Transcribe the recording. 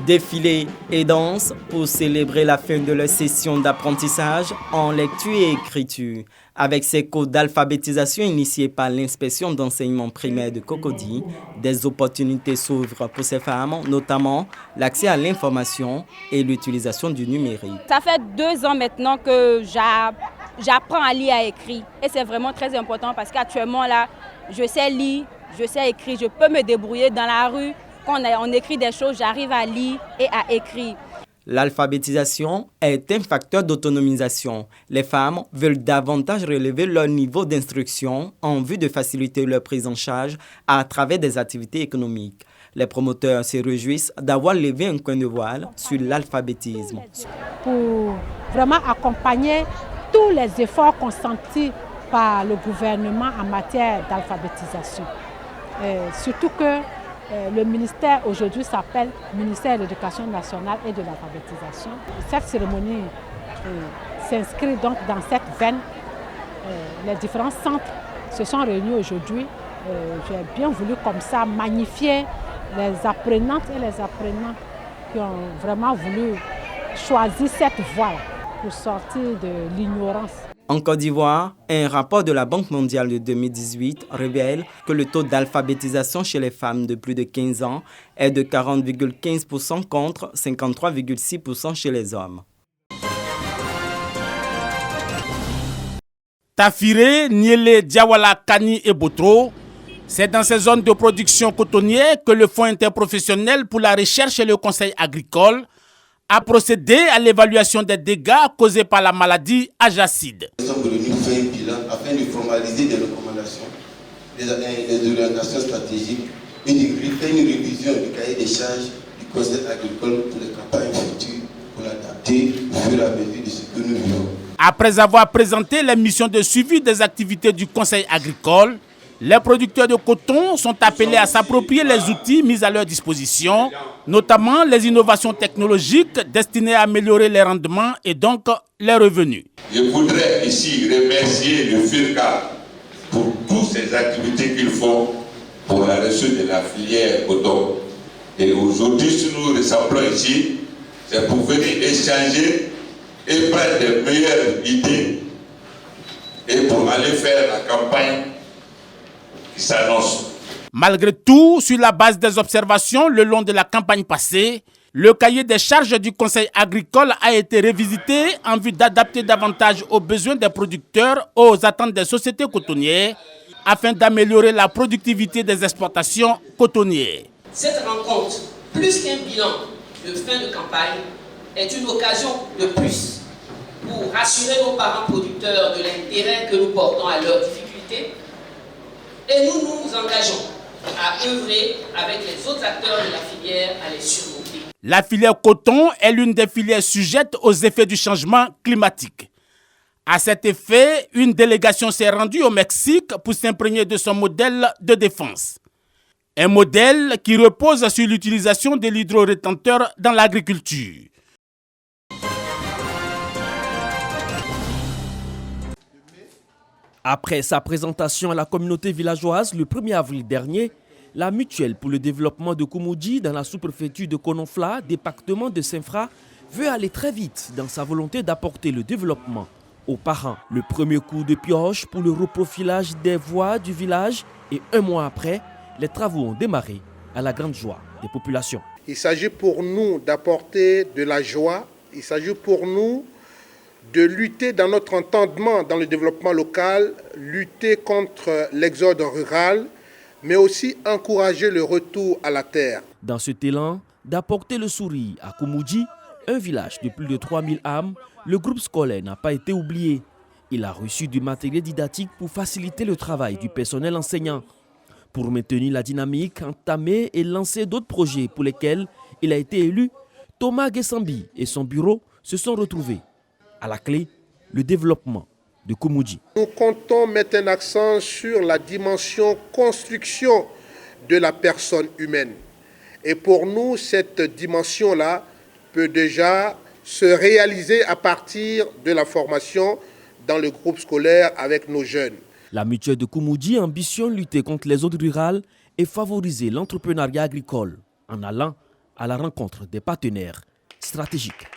Défilés et danse pour célébrer la fin de leur session d'apprentissage en lecture et écriture. Avec ces cours d'alphabétisation initiés par l'inspection d'enseignement primaire de Cocody, des opportunités s'ouvrent pour ces femmes, notamment l'accès à l'information et l'utilisation du numérique. Ça fait 2 ans maintenant que j'apprends à lire et à écrire. Et c'est vraiment très important parce qu'actuellement, là, je sais lire, je sais écrire, je peux me débrouiller dans la rue. Quand on écrit des choses, j'arrive à lire et à écrire. L'alphabétisation est un facteur d'autonomisation. Les femmes veulent davantage relever leur niveau d'instruction en vue de faciliter leur prise en charge à travers des activités économiques. Les promoteurs se réjouissent d'avoir levé un coin de voile sur l'alphabétisme. Pour vraiment accompagner tous les efforts consentis par le gouvernement en matière d'alphabétisation. Surtout que le ministère aujourd'hui s'appelle ministère de l'Éducation nationale et de l'alphabétisation. Cette cérémonie s'inscrit donc dans cette veine. Les différents centres se sont réunis aujourd'hui. J'ai bien voulu comme ça magnifier les apprenantes et les apprenants qui ont vraiment voulu choisir cette voie pour sortir de l'ignorance. En Côte d'Ivoire, un rapport de la Banque mondiale de 2018 révèle que le taux d'alphabétisation chez les femmes de plus de 15 ans est de 40,15% contre 53,6% chez les hommes. Tafiré, Niélé, Diawala, Kani et Botro, c'est dans ces zones de production cotonnière que le Fonds interprofessionnel pour la recherche et le conseil agricole a procédé à l'évaluation des dégâts causés par la maladie Ajacide. Nous sommes venus faire un bilan afin de formaliser des recommandations, des orientations stratégiques, faire une révision du cahier des charges du conseil agricole pour les campagnes futures, pour l'adapter au fur et à mesure de ce que nous vivons. Après avoir présenté les missions de suivi des activités du conseil agricole, les producteurs de coton sont appelés à s'approprier les outils mis à leur disposition, notamment les innovations technologiques destinées à améliorer les rendements et donc les revenus. Je voudrais ici remercier le FIRCA pour toutes ces activités qu'ils font pour la réussite de la filière coton. Et aujourd'hui, si nous rassemblons ici, c'est pour venir échanger et prendre les meilleures idées et pour aller faire la campagne qui s'annonce. Malgré tout, sur la base des observations le long de la campagne passée, le cahier des charges du Conseil agricole a été revisité en vue d'adapter davantage aux besoins des producteurs, aux attentes des sociétés cotonnières, afin d'améliorer la productivité des exportations cotonnières. Cette rencontre, plus qu'un bilan de fin de campagne, est une occasion de plus pour rassurer nos parents producteurs de l'intérêt que nous portons à leurs difficultés. Et nous nous engageons à œuvrer avec les autres acteurs de la filière à les surmonter. La filière coton est l'une des filières sujettes aux effets du changement climatique. À cet effet, une délégation s'est rendue au Mexique pour s'imprégner de son modèle de défense. Un modèle qui repose sur l'utilisation de l'hydrorétenteur dans l'agriculture. Après sa présentation à la communauté villageoise le 1er avril dernier, la mutuelle pour le développement de Koumoudji dans la sous-préfecture de Kononfla, département de Saint-Fra, veut aller très vite dans sa volonté d'apporter le développement aux parents. Le premier coup de pioche pour le reprofilage des voies du village et 1 mois après, les travaux ont démarré à la grande joie des populations. Il s'agit pour nous d'apporter de la joie, il s'agit pour nous de lutter dans notre entendement dans le développement local, lutter contre l'exode rural, mais aussi encourager le retour à la terre. Dans cet élan d'apporter le sourire à Koumoudji, un village de plus de 3000 âmes, le groupe scolaire n'a pas été oublié. Il a reçu du matériel didactique pour faciliter le travail du personnel enseignant. Pour maintenir la dynamique, entamer et lancer d'autres projets pour lesquels il a été élu, Thomas Gessambi et son bureau se sont retrouvés. À la clé, le développement de Koumoudji. Nous comptons mettre un accent sur la dimension construction de la personne humaine. Et pour nous, cette dimension-là peut déjà se réaliser à partir de la formation dans le groupe scolaire avec nos jeunes. La mutuelle de Koumoudji ambitionne lutter contre les zones rurales et favoriser l'entrepreneuriat agricole en allant à la rencontre des partenaires stratégiques.